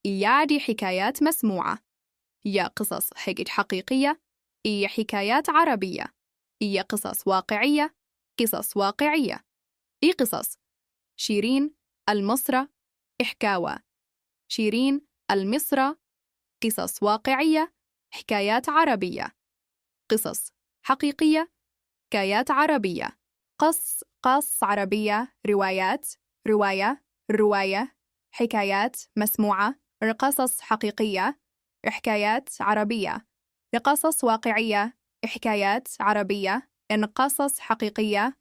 يعني حكايات مسموعة، يا قصص هيك حقيقية، هي حكايات عربية، هي قصص واقعية، قصص واقعية، هي قصص شيرين المصرة إحكاوة، شيرين المصرة قصص واقعية، حكايات عربية، قصص حقيقية، حكايات عربية، قص عربية، روايات، رواية، رواية، حكايات مسموعة، قصص حقيقية، حكايات عربية، قصص واقعية، حكايات عربية، قصص حقيقية،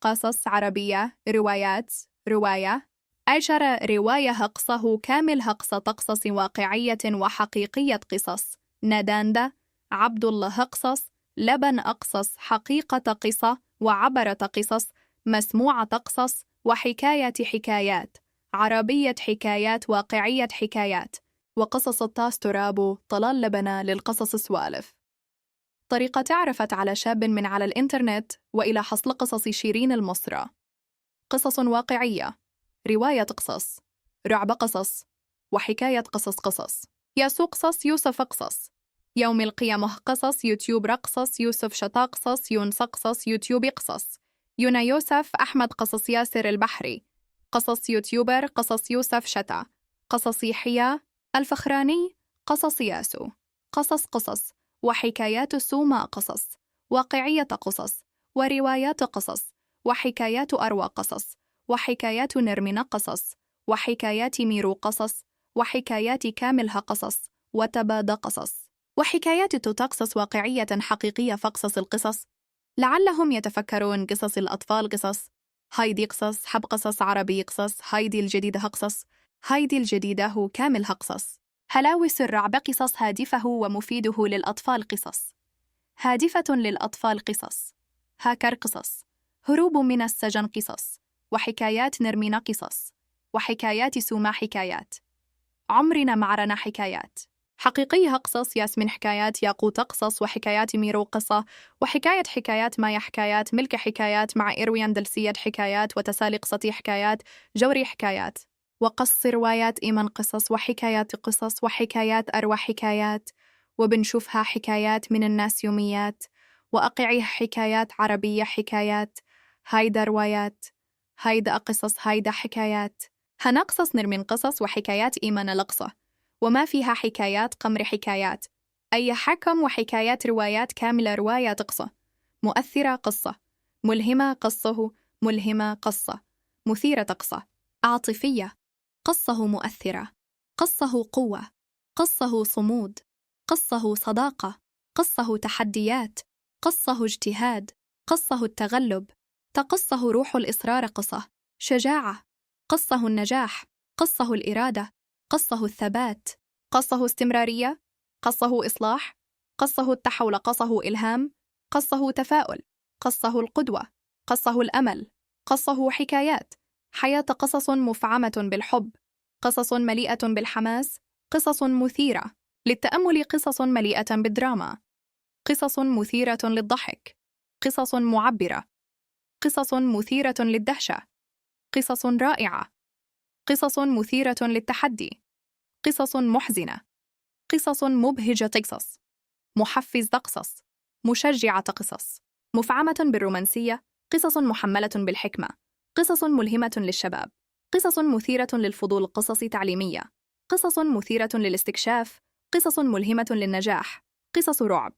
قصص عربية، روايات، رواية، 10 رواية هقصه كامل هقص تقصص واقعية وحقيقية قصص نداندا عبد الله هقصص لبن أقصص حقيقة قصة وعبرة قصص مسموعة قصص وحكاية حكايات عربية حكايات واقعية حكايات وقصص الطاس تراب طلال لبنة للقصص سوالف. طريقة تعرفت على شاب من على الإنترنت وإلى حصل قصص شيرين المصرة. قصص واقعية، رواية قصص، رعب قصص، وحكاية قصص ياسو قصص يوسف قصص، يوم القيامة قصص، يوتيوب رقصص، يوسف شطا قصص، يونس قصص، يوتيوب قصص، يونا يوسف أحمد قصص ياسر البحري، قصص يوتيوبر قصص يوسف شتا، قصص يحيى الفخراني، قصص ياسو، قصص وحكايات سوما قصص، واقعية قصص، وروايات قصص، وحكايات أروى قصص، وحكايات نرمين قصص، وحكايات ميرو قصص، وحكايات كاملها قصص، وتباد قصص، وحكايات تقصص واقعية حقيقية فقصص القصص. لعلهم يتفكرون قصص الأطفال قصص، هايدي قصص حب قصص عربي قصص، هايدي الجديدة قصص، هايدي الجديدة هو كامل قصص. هلاوس الرعب قصص هادفه ومفيده للأطفال قصص، هادفة للأطفال قصص، هاكر قصص، هروب من السجن قصص، وحكايات نرمين قصص، وحكايات سوما حكايات، عمرنا معرنا حكايات، حقيقيها قصص ياسمين حكايات، ياقوت قصص، وحكايات ميرو قصة، وحكاية حكايات مايا حكايات، ملك حكايات مع إرويان دلسية حكايات، وتسالي قصتي حكايات، جوري حكايات، وقص روايات إيمان قصص، وحكايات قصص، وحكايات أروى حكايات، وبنشوفها حكايات من الناس يوميات، وأقعيها حكايات عربية حكايات، هايدا روايات، هايدا قصص، هايدا حكايات، هنقصص نرمين قصص وحكايات إيمان لقصة، وما فيها حكايات قمر حكايات، أي حكم وحكايات روايات كاملة رواية قصة، مؤثرة قصة، ملهمة قصه، ملهمة قصة، مثيرة قصة، عاطفية قصه مؤثرة، قصه قوة، قصه صمود، قصه صداقة، قصه تحديات، قصه اجتهاد، قصه التغلب، تقصه روح الإصرار قصة، شجاعة، قصه النجاح، قصه الإرادة، قصه الثبات، قصه استمرارية، قصه إصلاح، قصه التحول، قصه إلهام، قصه تفاؤل، قصه القدوة، قصه الأمل، قصه حكايات، حياة قصص مفعمة بالحب، قصص مليئة بالحماس، قصص مثيرة للتأمل، قصص مليئة بالدراما، قصص مثيرة للضحك، قصص معبرة، قصص مثيرة للدهشة، قصص رائعة، قصص مثيرة للتحدي، قصص محزنة، قصص مبهجة قصص، محفز قصص، مشجعة قصص، مفعمة بالرومانسية، قصص محملة بالحكمة، قصص ملهمة للشباب، قصص مثيرة للفضول، قصص تعليمية، قصص مثيرة للاستكشاف، قصص ملهمة للنجاح، قصص رعب،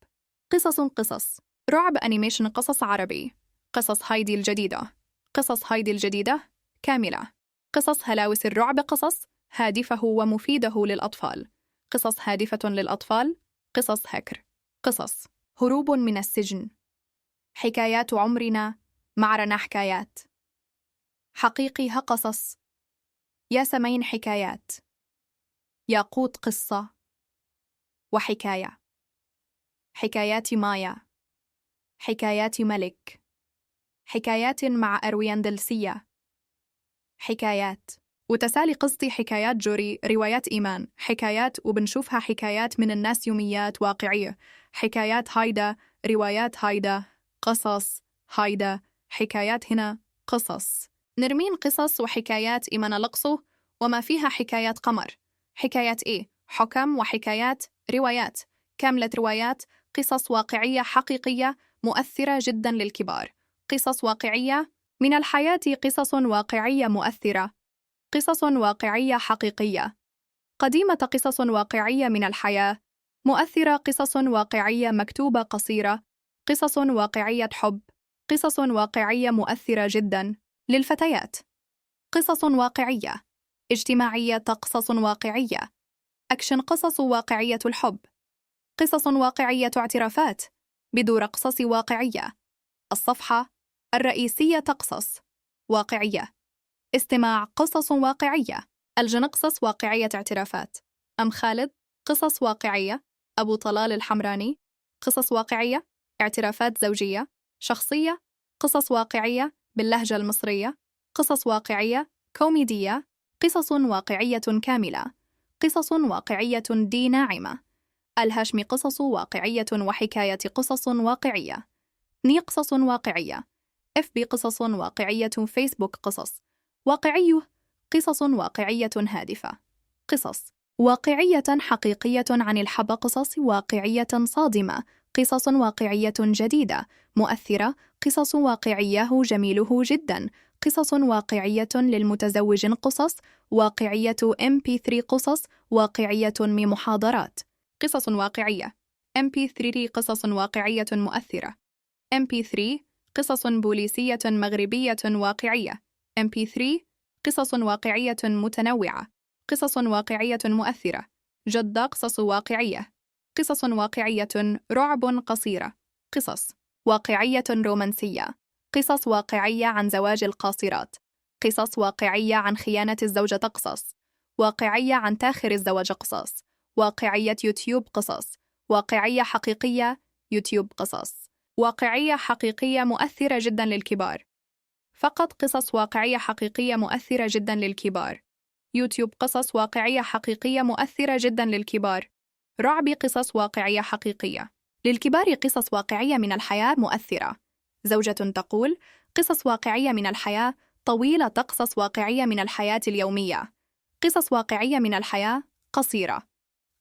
قصص رعب أنيميشن، قصص عربي، قصص هايدي الجديدة، قصص هايدي الجديدة كاملة، قصص هلاوس الرعب، قصص هادفه ومفيده للأطفال، قصص هادفة للأطفال، قصص هكر، قصص هروب من السجن، حكايات عمرنا معرنا حكايات، حقيقيها قصص، ياسمين حكايات، ياقوت قصة وحكاية، حكايات مايا، حكايات ملك، حكايات مع أرويان دلسية، حكايات وتسالي قصتي، حكايات جوري، روايات إيمان، حكايات وبنشوفها حكايات من الناس يوميات واقعية، حكايات هايدا، روايات هايدا، قصص هايدا، حكايات هنا، قصص نرمين قصص وحكايات إيمان لقصو، وما فيها حكايات قمر، حكايات إيه؟ حكم وحكايات، روايات، كاملة روايات، قصص واقعية حقيقية مؤثرة جدا للكبار. قصص واقعية من الحياة، قصص واقعية مؤثرة، قصص واقعية حقيقية. قديمة، قصص واقعية من الحياة، مؤثرة، قصص واقعية مكتوبة قصيرة، قصص واقعية حب، قصص واقعية مؤثرة جدا للفتيات. قصص واقعية اجتماعية، قصص واقعية أكشن، قصص واقعية الحب، قصص واقعية اعترافات بدور قصص واقعية. الصفحة الرئيسية قصص واقعية. استماع، قصص واقعية. الجن، قصص واقعية اعترافات. أم خالد، قصص واقعية. أبو طلال الحمراني، قصص واقعية اعترافات زوجية شخصية، قصص واقعية باللهجة المصرية، قصص واقعية كوميدية، قصص واقعية كاملة، قصص واقعية دي ناعمة. الهاشمي، قصص واقعية وحكاية قصص واقعية. ني، قصص واقعية. اف بي، قصص واقعية. فيسبوك، قصص واقعي، قصص واقعية هادفة. قصص واقعية حقيقية عن الحب، قصص واقعية صادمة، قصص واقعية جديدة مؤثرة، قصص واقعية جميله جدا، قصص واقعية للمتزوج، قصص واقعية MP3، قصص واقعية من محاضرات. قصص واقعية MP3، قصص واقعية مؤثرة. MP3 قصص بوليسية مغربية واقعية. MP3 قصص واقعية متنوعة، قصص واقعية مؤثرة. جدة، قصص واقعية. قصص واقعية رعب قصيرة، قصص واقعية رومانسية، قصص واقعية عن زواج القاصرات، قصص واقعية عن خيانة الزوجة، قصص واقعية عن تاخر الزواج، قصص واقعية يوتيوب، قصص واقعية حقيقية يوتيوب، قصص واقعية حقيقية مؤثرة جدا للكبار. فقط قصص واقعية حقيقية مؤثرة جدا للكبار. يوتيوب، قصص واقعية حقيقية مؤثرة جدا للكبار. رعب، قصص واقعية حقيقية للكبار، قصص واقعية من الحياة مؤثرة. زوجة تقول: قصص واقعية من الحياة طويلة، قصص واقعية من الحياة اليومية. قصص واقعية من الحياة قصيرة.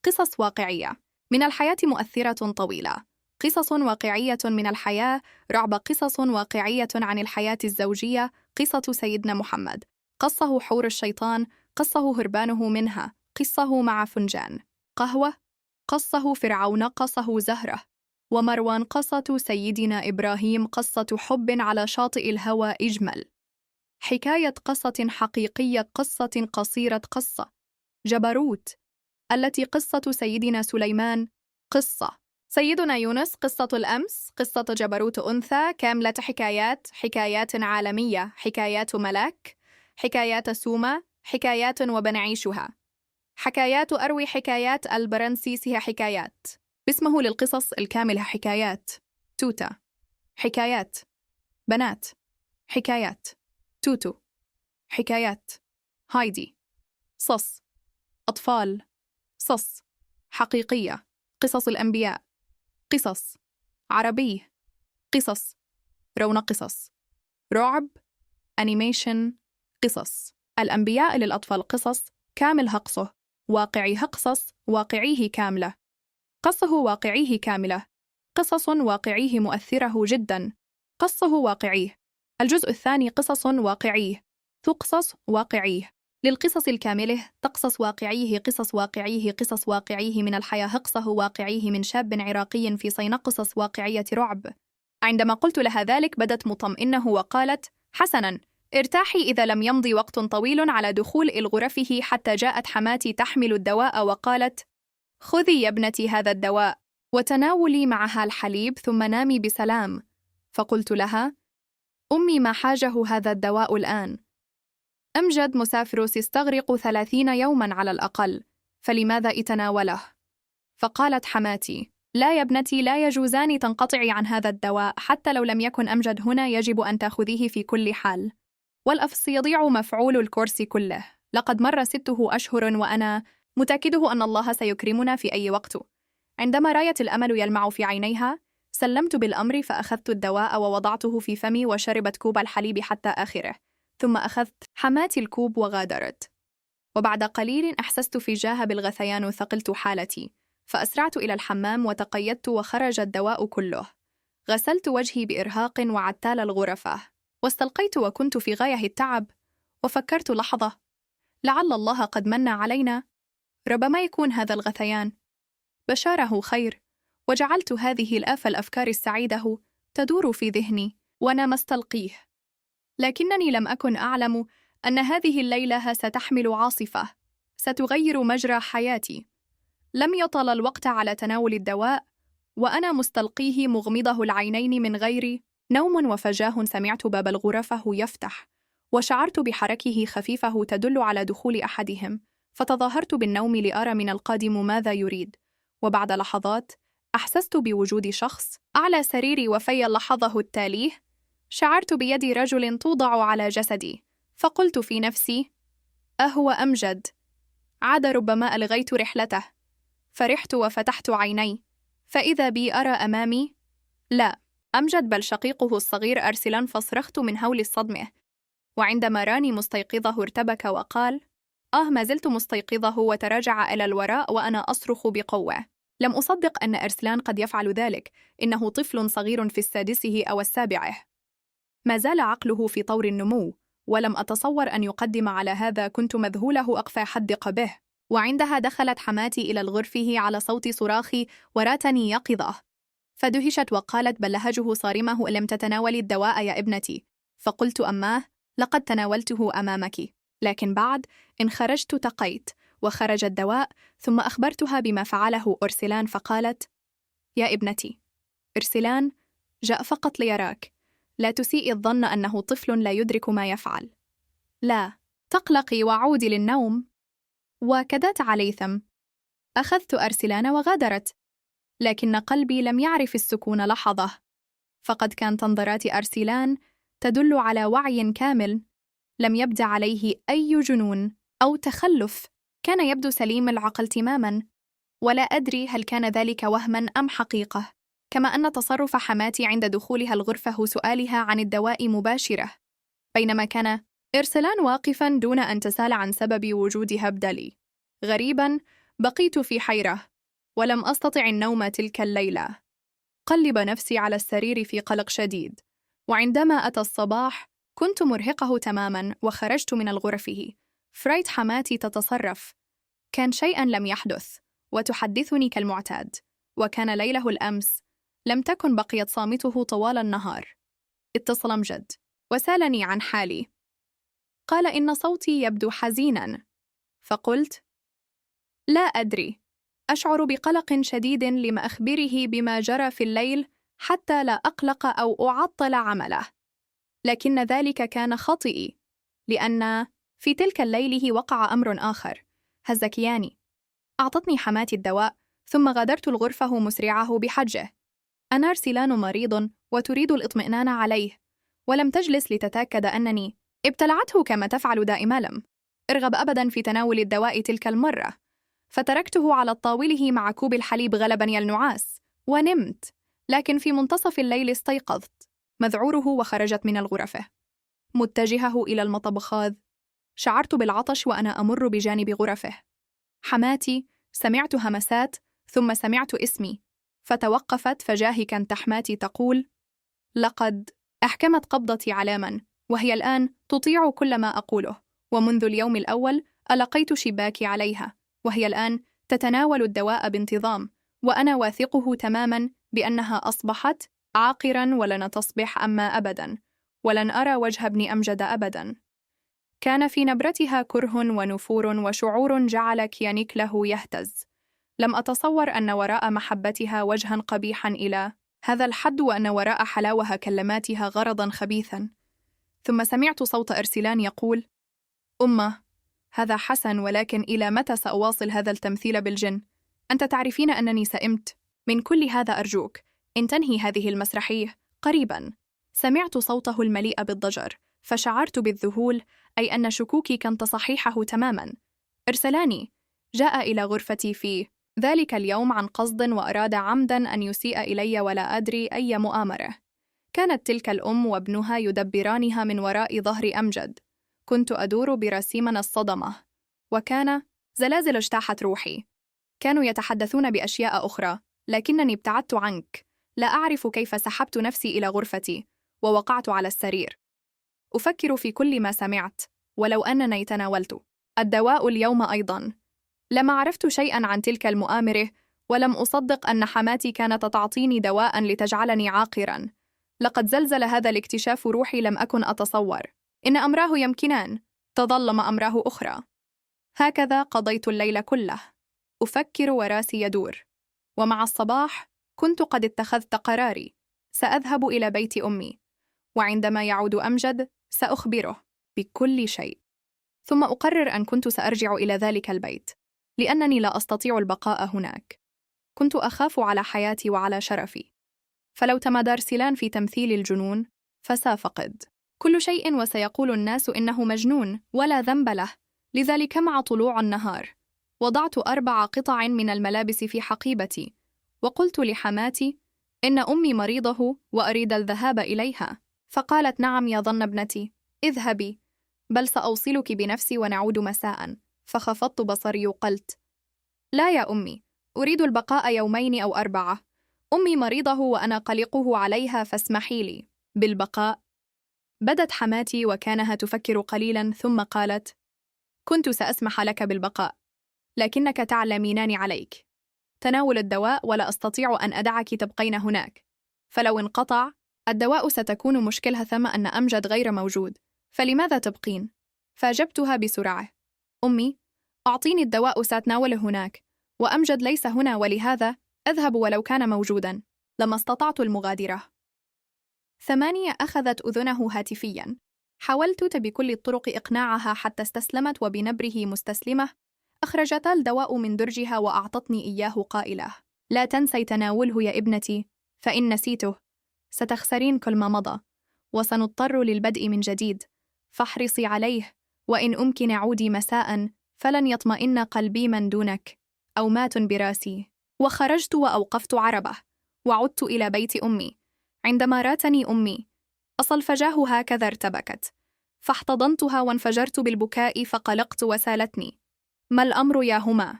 قصص واقعية من الحياة مؤثرة طويلة. قصص واقعية من الحياة رعب، قصص واقعية عن الحياة الزوجية. قصة سيدنا محمد، قصه حور الشيطان، قصه هربانه منها، قصه مع فنجان قهوة، قصه فرعون، قصه زهرة ومروان، قصة سيدنا إبراهيم، قصة حب على شاطئ الهوى إجمل. حكاية قصة حقيقية، قصة قصيرة، قصة جبروت التي قصة سيدنا سليمان، قصة سيدنا يونس، قصة الأمس، قصة جبروت أنثى، كاملة حكايات، حكايات عالمية، حكايات ملاك، حكايات سوما، حكايات وبنعيشها، حكايات أروي، حكايات البرنسيسها، حكايات باسمه للقصص الكاملة، حكايات توتا، حكايات بنات، حكايات توتو، حكايات هايدي، صص أطفال، صص حقيقية، قصص الأنبياء، قصص عربي، قصص رونق، قصص رعب، أنيميشن، قصص الأنبياء للأطفال، قصص كامل هقصه، واقعي قصص واقعيه كاملة، قصه واقعيه كاملة، قصص واقعيه مؤثرة جدا، قصه واقعيه. الجزء الثاني قصص واقعيه، قصص واقعيه للقصص الكاملة، تقصص واقعيه، قصص واقعيه، قصص واقعيه من الحياة، قصه واقعيه من شاب عراقي في صين، قصص واقعية رعب. عندما قلت لها ذلك بدت مطمئنة وقالت: حسناً، ارتاحي إذا لم يمضي وقت طويل على دخول غرفه حتى جاءت حماتي تحمل الدواء وقالت: خذي يا ابنتي هذا الدواء وتناولي معها الحليب ثم نامي بسلام. فقلت لها: أمي، ما حاجه هذا الدواء الآن؟ أمجد مسافر سيستغرق 30 يوماً على الأقل، فلماذا أتناوله؟ فقالت حماتي: لا يا ابنتي، لا يجوزان تنقطعي عن هذا الدواء، حتى لو لم يكن أمجد هنا يجب أن تأخذيه في كل حال. والأفس يضيع مفعول الكورس كله. لقد مر 6 أشهر وأنا متأكده أن الله سيكرمنا في أي وقت. عندما رأيت الأمل يلمع في عينيها سلمت بالأمر، فأخذت الدواء ووضعته في فمي وشربت كوب الحليب حتى آخره، ثم أخذت حماتي الكوب وغادرت. وبعد قليل أحسست في جاهة بالغثيان وثقلت حالتي، فأسرعت إلى الحمام وتقيدت وخرج الدواء كله. غسلت وجهي بإرهاق وعتال الغرفة، واستلقيت وكنت في غاية التعب، وفكرت لحظة: لعل الله قد من علينا، ربما يكون هذا الغثيان بشاره خير. وجعلت هذه الأفكار السعيدة تدور في ذهني وأنا مستلقيه، لكنني لم أكن أعلم أن هذه الليلة ستحمل عاصفة ستغير مجرى حياتي. لم يطل الوقت على تناول الدواء وأنا مستلقيه مغمضه العينين من غير نوم، وفجاه سمعت باب الغرفة يفتح، وشعرت بحركه خفيفة تدل على دخول أحدهم، فتظاهرت بالنوم لأرى من القادم ماذا يريد. وبعد لحظات أحسست بوجود شخص على سريري، وفي اللحظة التالية شعرت بيد رجل توضع على جسدي، فقلت في نفسي: أهو أمجد؟ عاد ربما ألغيت رحلته. فرحت وفتحت عيني، فإذا بي أرى أمامي لا أمجد بل شقيقه الصغير أرسلان، فصرخت من هول الصدمة. وعندما راني مستيقظه ارتبك وقال: ما زلت مستيقظه، وتراجع إلى الوراء وأنا أصرخ بقوة. لم أصدق أن أرسلان قد يفعل ذلك، إنه طفل صغير في السادسة أو السابعة، ما زال عقله في طور النمو، ولم أتصور أن يقدم على هذا. كنت مذهولة أقصى حد به. وعندها دخلت حماتي إلى الغرفة على صوت صراخي وراتني يقظة، فدهشت وقالت بلهجه صارمه: لم تتناولي الدواء يا ابنتي؟ فقلت: أماه، لقد تناولته أمامك، لكن بعد إن خرجت تقيت وخرج الدواء. ثم أخبرتها بما فعله أرسلان، فقالت: يا ابنتي، أرسلان جاء فقط ليراك، لا تسيئي الظن أنه طفل لا يدرك ما يفعل، لا تقلقي وعودي للنوم. وكدت عليثم. أخذت أرسلان وغادرت، لكن قلبي لم يعرف السكون لحظة، فقد كانت نظرات أرسلان تدل على وعي كامل، لم يبد عليه أي جنون أو تخلف، كان يبدو سليم العقل تماماً، ولا أدري هل كان ذلك وهماً أم حقيقة. كما أن تصرف حماتي عند دخولها الغرفة وسؤالها عن الدواء مباشرة، بينما كان إرسلان واقفاً دون أن تسال عن سبب وجودها بدلي. غريباً، بقيت في حيرة ولم أستطع النوم تلك الليلة. قلب نفسي على السرير في قلق شديد، وعندما أتى الصباح كنت مرهقة تماماً وخرجت من الغرفة. فريت حماتي تتصرف، كان شيئاً لم يحدث، وتحدثني كالمعتاد، وكان ليله الأمس لم تكن بقيت صامته طوال النهار. اتصل أمجد وسألني عن حالي، قال إن صوتي يبدو حزيناً، فقلت: لا أدري، أشعر بقلق شديد لما أخبره بما جرى في الليل حتى لا أقلق أو أعطل عمله، لكن ذلك كان خطئي، لأن في تلك الليلة وقع أمر آخر. هزكياني. أعطتني حماتي الدواء، ثم غادرت الغرفة مسرعه بحجه. أنا أرسلان مريض وتريد الإطمئنان عليه، ولم تجلس لتتأكد أنني ابتلعته كما تفعل دائما. لم ارغب أبدا في تناول الدواء تلك المرة، فتركته على طاوله مع كوب الحليب غلبني النعاس ونمت. لكن في منتصف الليل استيقظت مذعوره وخرجت من الغرفة متجهه إلى المطبخ. شعرت بالعطش وأنا أمر بجانب غرفه. حماتي، سمعت همسات ثم سمعت اسمي، فتوقفت فجاه كانت حماتي تقول: لقد أحكمت قبضتي علاما، وهي الآن تطيع كل ما أقوله، ومنذ اليوم الأول ألقيت شباكي عليها، وهي الآن تتناول الدواء بانتظام، وأنا واثقه تماما بأنها أصبحت عاقرا ولن تصبح أما أبدا، ولن أرى وجه ابن أمجد أبدا. كان في نبرتها كره ونفور وشعور جعل كيانيك له يهتز. لم أتصور أن وراء محبتها وجها قبيحا إلى هذا الحد، وأن وراء حلاوها كلماتها غرضا خبيثا. ثم سمعت صوت أرسلان يقول: أمه، هذا حسن، ولكن إلى متى سأواصل هذا التمثيل بالجن؟ أنت تعرفين أنني سئمت من كل هذا، أرجوك إن تنهي هذه المسرحية قريبا. سمعت صوته المليء بالضجر، فشعرت بالذهول، أي أن شكوكي كانت صحيحة تماما. إرسلاني جاء إلى غرفتي في ذلك اليوم عن قصد، وأراد عمدا أن يسيء إلي ولا أدري أي مؤامرة. كانت تلك الأم وابنها يدبرانها من وراء ظهر أمجد. كنت أدور برسيمنا الصدمة، وكان زلازل اجتاحت روحي. كانوا يتحدثون بأشياء أخرى، لكنني ابتعدت عنك. لا أعرف كيف سحبت نفسي إلى غرفتي ووقعت على السرير. أفكر في كل ما سمعت، ولو أنني تناولت الدواء اليوم أيضاً. لما عرفت شيئاً عن تلك المؤامرة، ولم أصدق أن حماتي كانت تعطيني دواء لتجعلني عاقراً. لقد زلزل هذا الاكتشاف روحي، لم أكن أتصور. إن أمراه يمكنان، تظل ما أمراه أخرى. هكذا قضيت الليل كله، أفكر وراسي يدور. ومع الصباح كنت قد اتخذت قراري، سأذهب إلى بيت أمي، وعندما يعود أمجد سأخبره بكل شيء. ثم أقرر أن كنت سأرجع إلى ذلك البيت، لأنني لا أستطيع البقاء هناك. كنت أخاف على حياتي وعلى شرفي، فلو تمادى أرسلان في تمثيل الجنون فسافقد كل شيء، وسيقول الناس إنه مجنون ولا ذنب له. لذلك مع طلوع النهار وضعت 4 قطع من الملابس في حقيبتي، وقلت لحماتي إن أمي مريضة وأريد الذهاب إليها. فقالت: نعم يا ظن ابنتي، اذهبي، بل سأوصلك بنفسي ونعود مساء. فخفضت بصري وقلت: لا يا أمي، أريد البقاء 2 أو 4. أمي مريضة وأنا قلقه عليها، فاسمحي لي بالبقاء. بدت حماتي وكانها تفكر قليلا، ثم قالت: كنت سأسمح لك بالبقاء، لكنك تعلمينان عليك تناول الدواء، ولا أستطيع أن أدعك تبقين هناك. فلو انقطع الدواء ستكون مشكلة، ثم أن أمجد غير موجود، فلماذا تبقين؟ فأجبتها بسرعة: أمي، أعطيني الدواء سأتناوله هناك، وأمجد ليس هنا، ولهذا أذهب ولو كان موجوداً. لما استطعت المغادرة. 8 أخذت أذنه هاتفياً. حاولت بكل الطرق إقناعها حتى استسلمت، وبنبره مستسلمة أخرجت الدواء من درجها وأعطتني إياه قائلة: لا تنسي تناوله يا ابنتي، فإن نسيته ستخسرين كل ما مضى، وسنضطر للبدء من جديد، فاحرصي عليه، وإن أمكن عودي مساء، فلن يطمئن قلبي من دونك، أو مات براسي. وخرجت وأوقفت عربة، وعدت إلى بيت أمي. عندما راتني أمي أصلفجاه هكذا ارتبكت، فاحتضنتها وانفجرت بالبكاء، فقلقت وسالتني: ما الأمر يا هما؟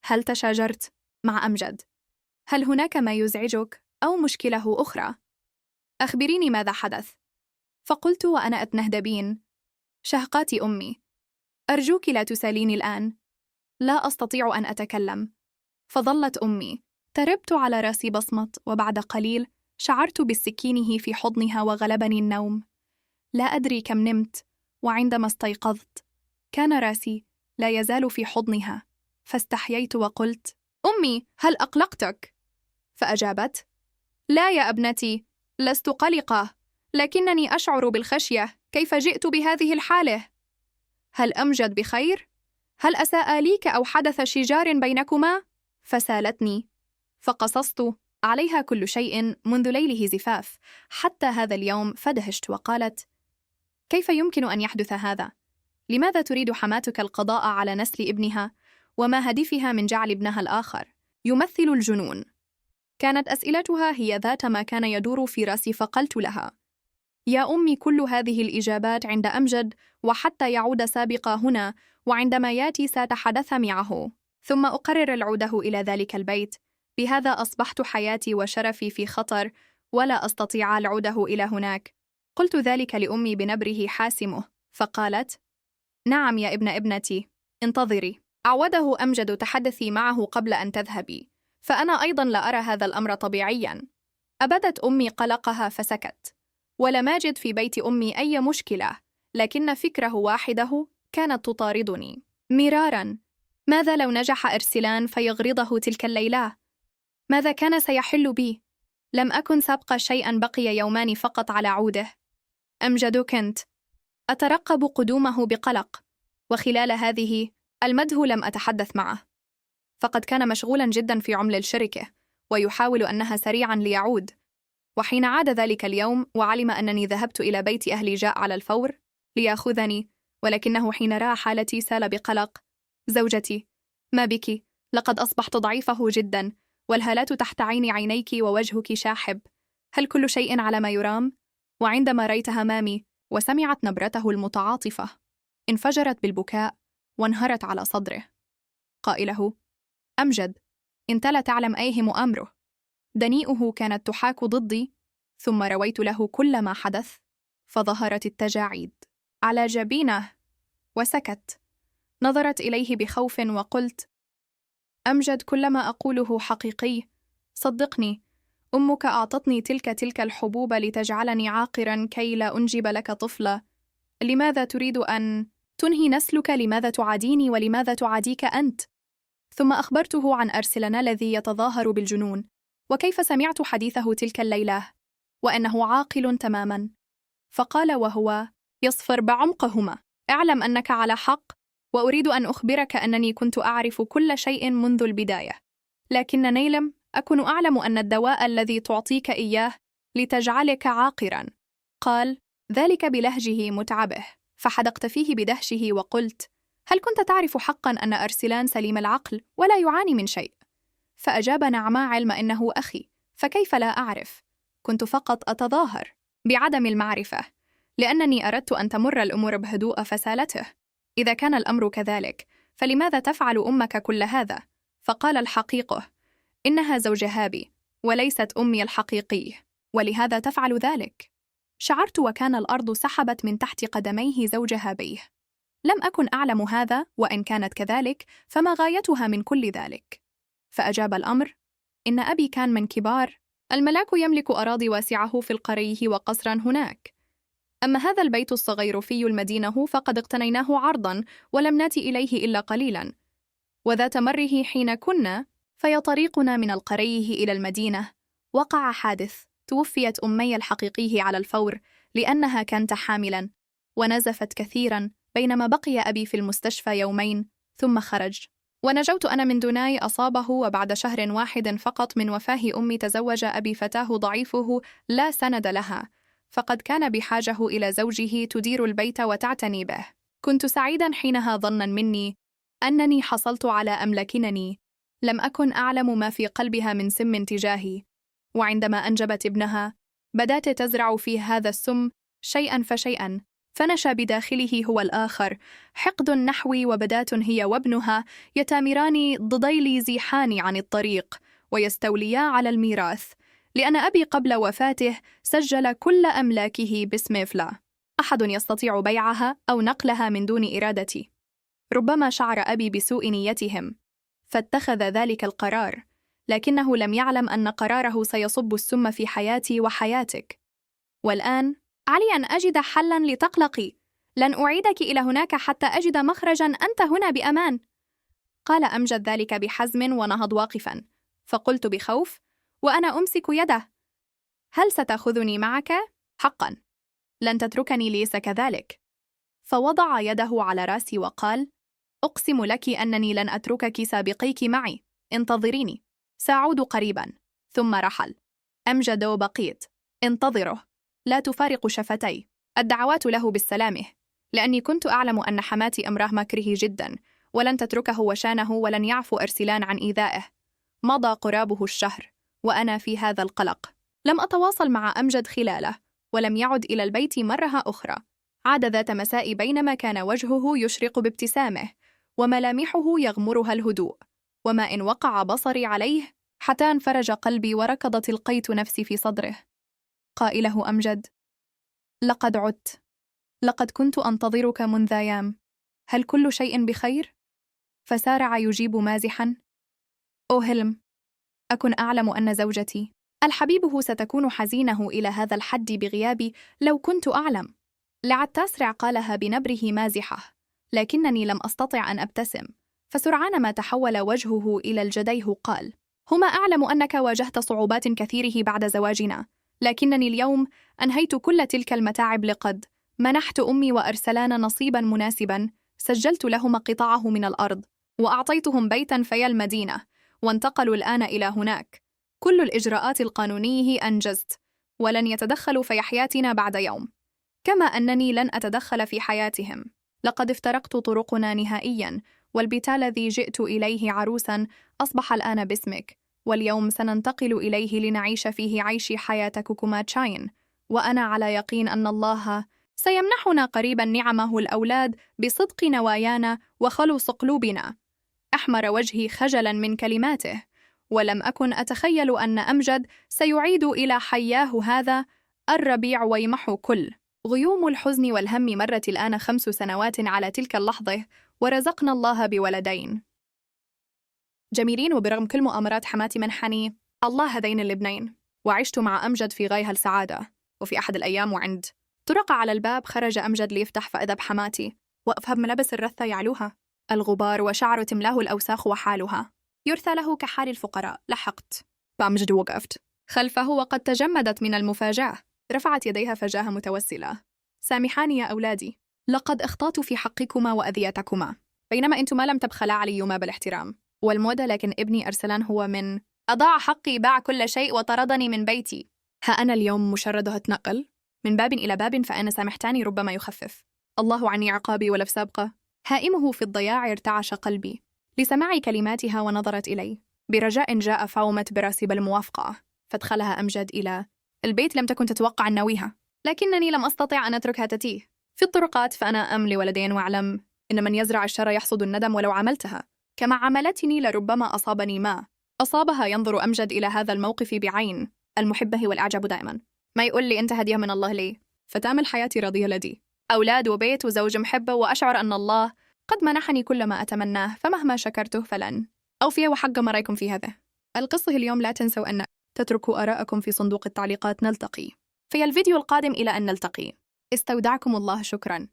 هل تشاجرت مع أمجد؟ هل هناك ما يزعجك أو مشكلة أخرى؟ أخبريني ماذا حدث. فقلت وأنا أتنهدبين: شهقات أمي، أرجوك لا تساليني الآن، لا أستطيع أن أتكلم. فظلت أمي. تربت على راسي بصمت، وبعد قليل شعرت بالسكينه في حضنها وغلبني النوم. لا أدري كم نمت، وعندما استيقظت كان راسي لا يزال في حضنها، فاستحييت وقلت: أمي، هل أقلقتك؟ فأجابت: لا يا ابنتي، لست قلقة، لكنني أشعر بالخشية. كيف جئت بهذه الحالة؟ هل أمجد بخير؟ هل أساء ليك أو حدث شجار بينكما؟ فسالتني، فقصصت عليها كل شيء منذ ليله زفاف حتى هذا اليوم. فدهشت وقالت: كيف يمكن أن يحدث هذا؟ لماذا تريد حماتك القضاء على نسل ابنها؟ وما هدفها من جعل ابنها الآخر يمثل الجنون؟ كانت أسئلتها هي ذات ما كان يدور في رأسي. فقلت لها: يا أمي، كل هذه الإجابات عند أمجد، وحتى يعود سابقا هنا، وعندما ياتي سأتحدث معه، ثم أقرر العودة إلى ذلك البيت. بهذا أصبحت حياتي وشرفي في خطر، ولا أستطيع العودة إلى هناك. قلت ذلك لأمي بنبره حاسمه، فقالت: نعم يا ابنتي، انتظري. أعوده أمجد، تحدثي معه قبل أن تذهبي، فأنا أيضا لا أرى هذا الأمر طبيعيا. أبدت أمي قلقها فسكت. ولم أجد في بيت أمي أي مشكلة، لكن فكره واحده كانت تطاردني مرارا: ماذا لو نجح أرسلان فيغرضه تلك الليلة؟ ماذا كان سيحل بي؟ لم أكن سابقة شيئا، بقي 2 يوم فقط على عوده. أمجد كنت أترقب قدومه بقلق، وخلال هذه المده لم أتحدث معه، فقد كان مشغولا جدا في عمل الشركة، ويحاول أنها سريعا ليعود. وحين عاد ذلك اليوم وعلم أنني ذهبت إلى بيت أهلي، جاء على الفور ليأخذني، ولكنه حين رأى حالتي سال بقلق: زوجتي، ما بك؟ لقد أصبحت ضعيفة جدا، والهالات تحت عينيك ووجهك شاحب. هل كل شيء على ما يرام؟ وعندما رأيتها مامي وسمعت نبرته المتعاطفة انفجرت بالبكاء، وانهرت على صدره قائله: أمجد، إنت لا تعلم أيه أمره. دنيئه كانت تحاك ضدي، ثم رويت له كل ما حدث، فظهرت التجاعيد على جبينه وسكت. نظرت إليه بخوف وقلت: أمجد، كل ما أقوله حقيقي، صدقني، أمك أعطتني تلك الحبوب لتجعلني عاقراً كي لا أنجب لك طفلا. لماذا تريد أن تنهي نسلك؟ لماذا تعاديني ولماذا تعاديك أنت؟ ثم أخبرته عن أرسلان الذي يتظاهر بالجنون، وكيف سمعت حديثه تلك الليلة، وأنه عاقل تماماً. فقال وهو يصفر بعمقهما: اعلم أنك على حق، وأريد أن أخبرك أنني كنت أعرف كل شيء منذ البداية، لكنني لم أكن أعلم أن الدواء الذي تعطيك إياه لتجعلك عاقراً. قال ذلك بلهجه متعبه، فحدقت فيه بدهشه وقلت: هل كنت تعرف حقاً أن أرسلان سليم العقل ولا يعاني من شيء؟ فأجاب: نعم، علم إنه أخي، فكيف لا أعرف؟ كنت فقط أتظاهر بعدم المعرفة، لأنني أردت أن تمر الأمور بهدوء فسالته. إذا كان الأمر كذلك، فلماذا تفعل أمك كل هذا؟ فقال: الحقيقة إنها زوجها بي وليست أمي الحقيقي، ولهذا تفعل ذلك. شعرت وكان الأرض سحبت من تحت قدميه زوجها بيه. لم أكن أعلم هذا، وإن كانت كذلك فما غايتها من كل ذلك؟ فأجاب الأمر: إن أبي كان من كبار الملاك، يملك أراضي واسعة في القريه وقصرا هناك. أما هذا البيت الصغير في المدينة فقد اقتنيناه عرضا، ولم نأتي إليه إلا قليلا. وذات مره حين كنا في طريقنا من القريه إلى المدينة، وقع حادث. توفيت أمي الحقيقي على الفور، لأنها كانت حاملا، ونزفت كثيرا، بينما بقي أبي في المستشفى يومين ثم خرج. ونجوت أنا من دوناي أصابه، وبعد شهر واحد فقط من وفاة أمي تزوج أبي فتاة ضعيفه لا سند لها، فقد كان بحاجة إلى زوجه تدير البيت وتعتني به. كنت سعيدا حينها ظنا مني أنني حصلت على أملكنني. لم أكن أعلم ما في قلبها من سم تجاهي، وعندما أنجبت ابنها بدأت تزرع فيه هذا السم شيئا فشيئا، فنشا بداخله هو الآخر حقد نحوي، وبدات هي وابنها يتامران ضدي زيحان عن الطريق، ويستوليا على الميراث، لأن أبي قبل وفاته سجل كل أملاكه باسم فلا أحد يستطيع بيعها أو نقلها من دون إرادتي. ربما شعر أبي بسوء نيتهم فاتخذ ذلك القرار، لكنه لم يعلم أن قراره سيصب السم في حياتي وحياتك. والآن علي أن أجد حلاً لتقلقي. لن أعيدك إلى هناك حتى أجد مخرجاً، أنت هنا بأمان. قال أمجد ذلك بحزم ونهض واقفاً، فقلت بخوف وأنا أمسك يده: هل ستأخذني معك؟ حقاً لن تتركني، ليس كذلك؟ فوضع يده على رأسي وقال: أقسم لك أنني لن أتركك، سابقيك معي، انتظريني، سأعود قريباً. ثم رحل. أمجد: وبقيت انتظره، لا تفارق شفتي. الدعوات له بالسلامة، لأني كنت أعلم أن حماتي أمره مكره جدا، ولن تتركه وشانه، ولن يعفو أرسلان عن إيذائه. مضى قرابه الشهر وأنا في هذا القلق. لم أتواصل مع أمجد خلاله، ولم يعد إلى البيت مرة أخرى. عاد ذات مساء بينما كان وجهه يشرق بابتسامه، وملامحه يغمرها الهدوء، وما إن وقع بصري عليه حتى انفرج قلبي وركضت القيت نفسي في صدره. قائله أمجد: لقد عدت، لقد كنت أنتظرك منذ أيام، هل كل شيء بخير؟ فسارع يجيب مازحا: أو هلم، أكن أعلم أن زوجتي الحبيبه ستكون حزينه إلى هذا الحد بغيابي، لو كنت أعلم. لعد تسرع قالها بنبره مازحه، لكنني لم أستطع أن أبتسم، فسرعان ما تحول وجهه إلى الجديه قال: هما أعلم أنك واجهت صعوبات كثيره بعد زواجنا، لكنني اليوم أنهيت كل تلك المتاعب، لقد منحت أمي وأرسلان نصيبا مناسبا، سجلت لهما قطاعه من الأرض، وأعطيتهم بيتا في المدينة، وانتقلوا الآن إلى هناك. كل الإجراءات القانونية أنجزت، ولن يتدخلوا في حياتنا بعد يوم، كما أنني لن أتدخل في حياتهم. لقد افترقت طرقنا نهائيا، والبيت الذي جئت إليه عروسا أصبح الآن باسمك، واليوم سننتقل إليه لنعيش فيه عيش حياة كوكوما تشاين، وأنا على يقين أن الله سيمنحنا قريبا نعمه الأولاد بصدق نوايانا وخلص قلوبنا. أحمر وجهي خجلا من كلماته، ولم أكن أتخيل أن أمجد سيعيد إلى حياه هذا الربيع ويمحو كل غيوم الحزن والهم. مرت الآن 5 سنوات على تلك اللحظة، ورزقنا الله بولدين جميلين. وبرغم كل مؤامرات حماتي منحني الله هذين الابنين، وعشت مع أمجد في غاية السعادة. وفي أحد الأيام وعند طرق على الباب خرج أمجد ليفتح، فإذا بحماتي وقفها بملابس الرثة يعلوها الغبار وشعر تملاه الأوساخ وحالها يرثى له كحال الفقراء. لحقت فأمجد وقفت خلفه وقد تجمدت من المفاجأة. رفعت يديها فجاه متوسلة: سامحاني يا أولادي، لقد أخطأت في حقكما وأذيتكما، بينما أنتما لم تبخلا عليما بالاحترام والمودة، لكن ابني أرسلان هو من أضاع حقي، باع كل شيء وطردني من بيتي. ها أنا اليوم مشردة أتنقل من باب إلى باب، فأنا سامحتاني ربما يخفف الله عني عقابي ولو سابقة. هائمه في الضياع ارتعش قلبي لسماع كلماتها، ونظرت إلي برجاء. جاء فاومت براسي بالموافقة، فادخلها أمجد إلى البيت. لم تكن تتوقع النويها، لكنني لم أستطع أن أتركها تتيه في الطرقات، فأنا أملي ولدين وأعلم إن من يزرع الشر يحصد الندم. ولو عملتها كما عملتني لربما أصابني ما أصابها. ينظر أمجد إلى هذا الموقف بعين المحبة والأعجب دائما. ما يقول لي أنت هدية من الله لي، فتعمل حياتي راضية لدي، أولاد وبيت وزوج محبة، وأشعر أن الله قد منحني كل ما أتمناه، فمهما شكرته فلن أوفي. وحق ما رأيكم في هذا القصة اليوم. لا تنسوا أن تتركوا آراءكم في صندوق التعليقات. نلتقي في الفيديو القادم. إلى أن نلتقي، استودعكم الله. شكرا.